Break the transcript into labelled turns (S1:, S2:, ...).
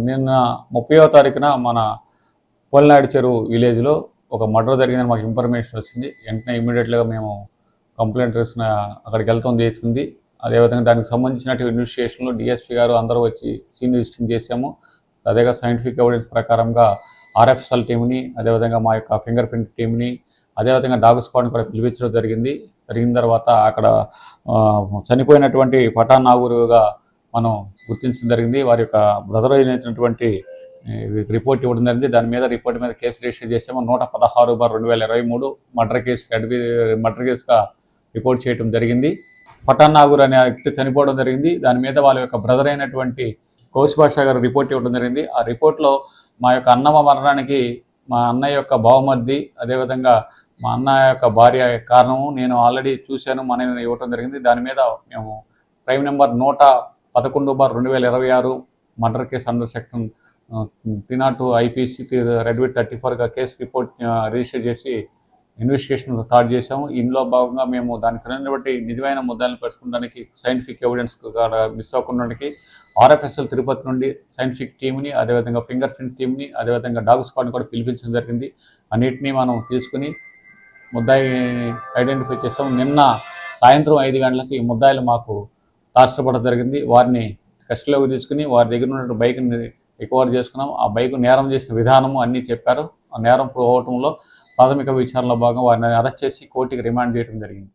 S1: నిన్న 30వ తారీఖున మన పోలినాడు చెరువు విలేజ్లో ఒక మర్డర్ జరిగిందని మాకు ఇన్ఫర్మేషన్ వచ్చింది. వెంటనే ఇమీడియట్గా మేము కంప్లైంట్ చేసిన అక్కడికి వెళ్తాం చేస్తుంది. అదేవిధంగా దానికి సంబంధించినటువంటి ఇన్వెస్టిగేషన్లో డిఎస్పీ గారు అందరూ వచ్చి సీన్ విజిటింగ్ చేసాము. అదేగా సైంటిఫిక్ ఎవిడెన్స్ ప్రకారంగా ఆర్ఎఫ్ఎస్ఎల్ టీమ్ని, అదేవిధంగా మా యొక్క ఫింగర్ ప్రింట్ టీమ్ని, అదేవిధంగా డాగ్ స్క్వాడ్ని కూడా పిలిపించడం జరిగిన తర్వాత అక్కడ చనిపోయినటువంటి పఠాన్ నాగూరుగా మనం గుర్తించడం జరిగింది. వారి యొక్క బ్రదర్ అయినటువంటి రిపోర్ట్ ఇవ్వడం జరిగింది. దాని మీద రిపోర్ట్ మీద కేసు రిజిస్టర్ చేసాము. 116/2023 మర్డర్ కేసుగా రిపోర్ట్ చేయడం జరిగింది. పఠాన్ నాగూర్ అనే వ్యక్తి చనిపోవడం జరిగింది. దాని మీద వాళ్ళ యొక్క బ్రదర్ అయినటువంటి కౌశ్ బాషా గారు రిపోర్ట్ ఇవ్వడం జరిగింది. ఆ రిపోర్ట్లో మా యొక్క అన్నమ్మ మరణానికి మా అన్నయ్య యొక్క బావమర్ది, అదేవిధంగా మా అన్న యొక్క భార్య కారణము నేను ఆల్రెడీ చూశాను, మన ఇవ్వడం జరిగింది. దాని మీద మేము crime number 111/2026 murder case under section 302 IPC read with 34గా కేసు రిపోర్ట్ రిజిస్టర్ చేసి ఇన్వెస్టిగేషన్ స్టార్ట్ చేశాము. ఇందులో భాగంగా మేము దానికి బట్టి నిజమైన ముద్దాలను పెట్టుకోవడానికి సైంటిఫిక్ ఎవిడెన్స్ మిస్ అవ్వడానికి ఆర్ఎఫ్ఎస్ఎల్ తిరుపతి నుండి సైంటిఫిక్ టీమ్ని, అదేవిధంగా ఫింగర్ ప్రింట్ టీమ్ని, అదేవిధంగా డాగ్ స్క్వాడ్ని కూడా పిలిపించడం జరిగింది. అన్నింటినీ మనం తీసుకుని ముద్దాయి ఐడెంటిఫై చేస్తాము. నిన్న సాయంత్రం 5 గంటలకు ఈ ముద్దాయిలు మాకు టార్చర్ జరిగింది. వారిని కస్టడీలోకి తీసుకుని వారి దగ్గర ఉన్న బైక్ని రికవర్ చేసుకున్నాం. ఆ బైక్ నేరం చేసిన విధానము అన్నీ చెప్పారు. ఆ నేరం పోవటంలో ప్రాథమిక విచారణలో భాగంగా వారిని అరెస్ట్ చేసి కోర్టుకి రిమాండ్ చేయడం జరిగింది.